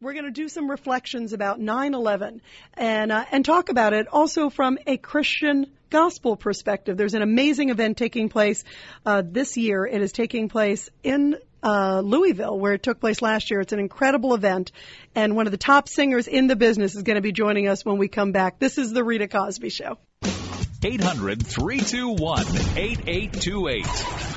We're going to do some reflections about 9/11 and talk about it also from a Christian gospel perspective. There's an amazing event taking place this year. It is taking place in Louisville, where it took place last year. It's an incredible event, and one of the top singers in the business is going to be joining us when we come back. This is the Rita Cosby Show. 800-321-8828.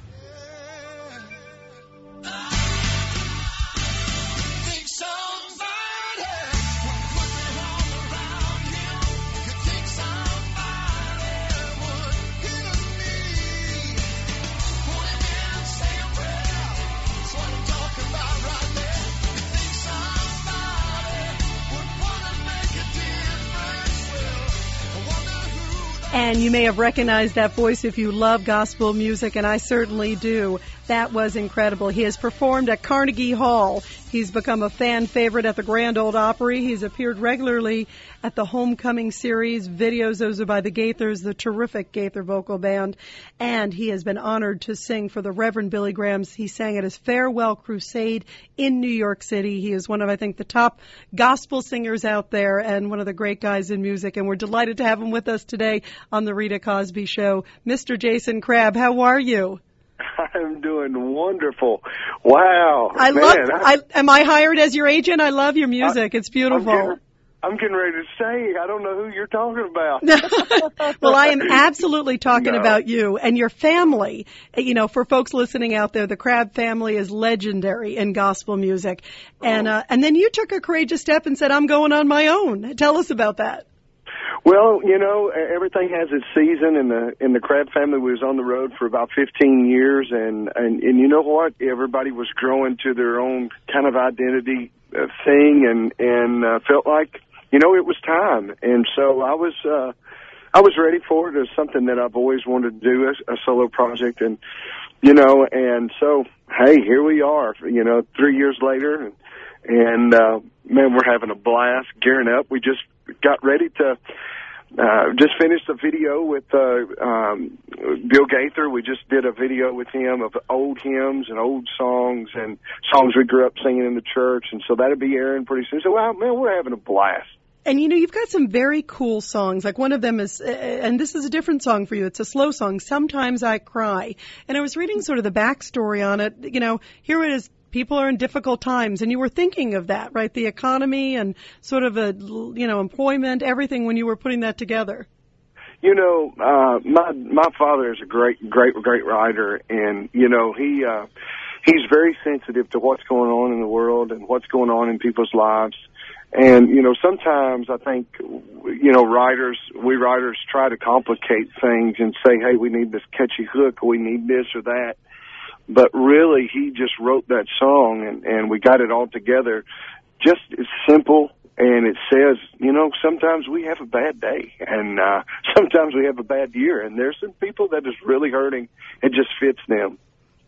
And you may have recognized that voice if you love gospel music, and I certainly do. That was incredible. He has performed at Carnegie Hall. He's become a fan favorite at the Grand Ole Opry. He's appeared regularly at the Homecoming series, videos. Those are by the Gaithers, the terrific Gaither vocal band. And he has been honored to sing for the Reverend Billy Graham. He sang at his farewell crusade in New York City. He is one of, I think, the top gospel singers out there and one of the great guys in music. And we're delighted to have him with us today on the Rita Cosby Show. Mr. Jason Crabb, how are you? I'm doing wonderful. Wow. Am I hired as your agent? I love your music. It's beautiful. I'm getting ready to say, I don't know who you're talking about. Well, I am absolutely talking about you and your family. You know, for folks listening out there, the Crabb family is legendary in gospel music. And then you took a courageous step and said, I'm going on my own. Tell us about that. Well, you know, everything has its season. In the Crabb family, we was on the road for about 15 years, and you know what? Everybody was growing to their own kind of identity thing, and felt like, you know, it was time. And so I was ready for it. It was something that I've always wanted to do, a solo project, and you know, and so hey, here we are. You know, 3 years later, and man, we're having a blast, gearing up. We just got ready to just finished a video with Bill Gaither. We just did a video with him of old hymns and old songs and songs we grew up singing in the church, and so that'll be airing pretty soon. So, wow, man, we're having a blast. And, you know, you've got some very cool songs. Like one of them is, and this is a different song for you. It's a slow song, Sometimes I Cry. And I was reading sort of the backstory on it. You know, here it is. People are in difficult times, and you were thinking of that, right? The economy and sort of employment, everything when you were putting that together. You know, my father is a great writer, and you know he's very sensitive to what's going on in the world and what's going on in people's lives. And you know, sometimes I think we writers try to complicate things and say, hey, we need this catchy hook, or we need this or that. But really, he just wrote that song, and we got it all together. Just as simple, and it says, you know, sometimes we have a bad day, and sometimes we have a bad year, and there's some people that is really hurting. It just fits them.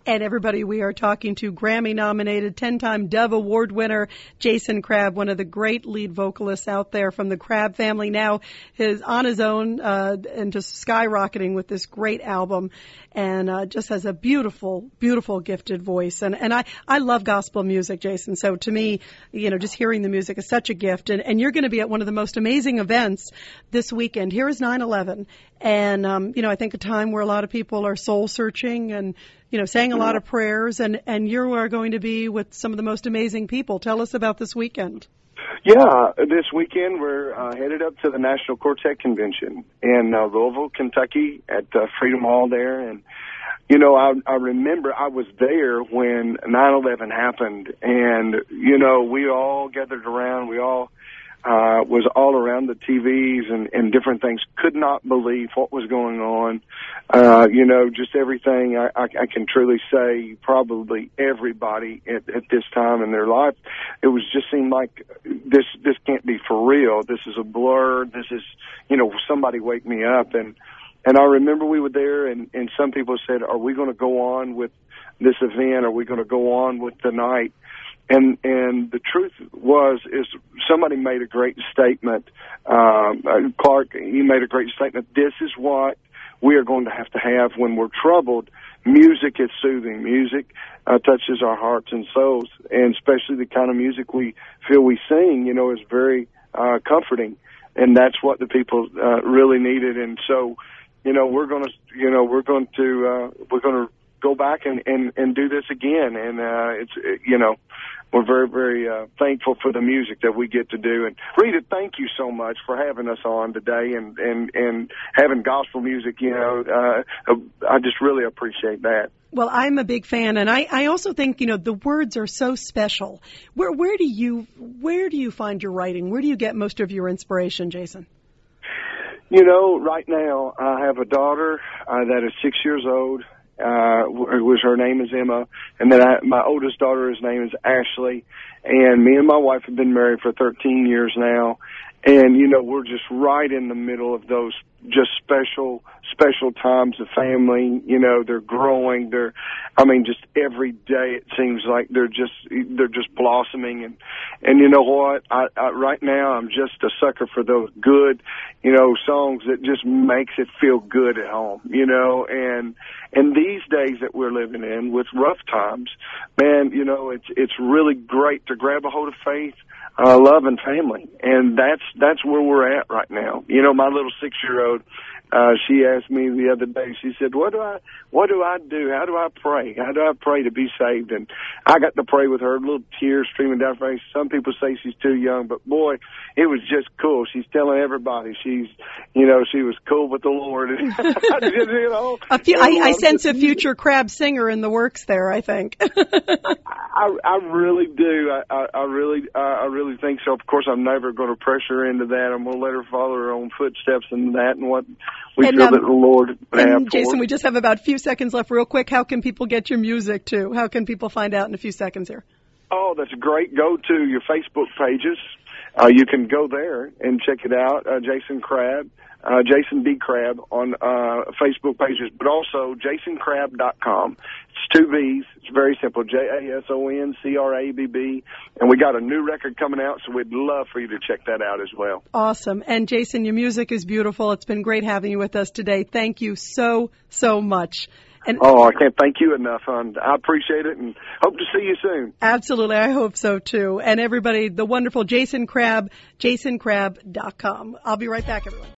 And everybody, we are talking to Grammy-nominated, 10-time Dove Award winner Jason Crabb, one of the great lead vocalists out there from the Crabb family. Now is on his own and just skyrocketing with this great album, and just has a beautiful, beautiful, gifted voice. And I love gospel music, Jason. So to me, you know, just hearing the music is such a gift. And you're going to be at one of the most amazing events this weekend. Here is 9/11, and you know, I think a time where a lot of people are soul searching and, you know, saying a lot of prayers, and you are going to be with some of the most amazing people. Tell us about this weekend. Yeah, this weekend we're headed up to the National Quartet Convention in Louisville, Kentucky, at Freedom Hall there. And, you know, I remember I was there when 9/11 happened, and, you know, we all gathered around. We all was all around the TVs and different things. Could not believe what was going on. You know, just everything. I can truly say probably everybody at this time in their life, it was just seemed like this can't be for real. This is a blur. This is, you know, somebody wake me up. And I remember we were there, and some people said, are we going to go on with this event? Are we going to go on with the night? And the truth is somebody made a great statement. Clark, he made a great statement. This is what we are going to have when we're troubled. Music is soothing. Music touches our hearts and souls, and especially the kind of music we feel we sing, is very comforting, and that's what the people really needed. And so, we're going to go back and do this again, and we're very, very thankful for the music that we get to do. And Rita, thank you so much for having us on today and having gospel music. I just really appreciate that. Well, I'm a big fan, and I also think, the words are so special. Where do you find your writing? Where do you get most of your inspiration, Jason? Right now I have a daughter that is 6 years old. Her name is Emma, and then my oldest daughter, his name is Ashley, and me and my wife have been married for 13 years now, and we're just right in the middle of those just special times of family. They're growing. Just every day it seems like they're just blossoming, and you know what? I right now I'm just a sucker for those good, songs that just makes it feel good at home, and these days that we're living in with rough times, man, it's really great to grab a hold of faith, love, and family, and that's where we're at right now. My little 6-year-old, she asked me the other day, she said, what do I do? How do I pray? How do I pray to be saved? And I got to pray with her, little tears streaming down her face. Some people say she's too young, but boy, it was just cool. She's telling everybody she was cool with the Lord. I sense a future crab singer in the works there, I think. I really do. I really think so. Of course, I'm never going to pressure her into that. I'm going to let her follow her own footsteps in that and what we feel that the Lord would have for Jason, us. we just have about a few seconds left. Real quick, how can people get your music, too? How can people find out in a few seconds here? Oh, that's great. Go to your Facebook pages. You can go there and check it out, Jason Crabb, Jason D. Crabb on Facebook pages, but also JasonCrabb.com. It's 2 B's. It's very simple, JASONCRABB. And we got a new record coming out, so we'd love for you to check that out as well. Awesome. And Jason, your music is beautiful. It's been great having you with us today. Thank you so much. And I can't thank you enough, hon. I appreciate it and hope to see you soon. Absolutely. I hope so, too. And everybody, the wonderful Jason Crabb, JasonCrabb.com. I'll be right back, everyone.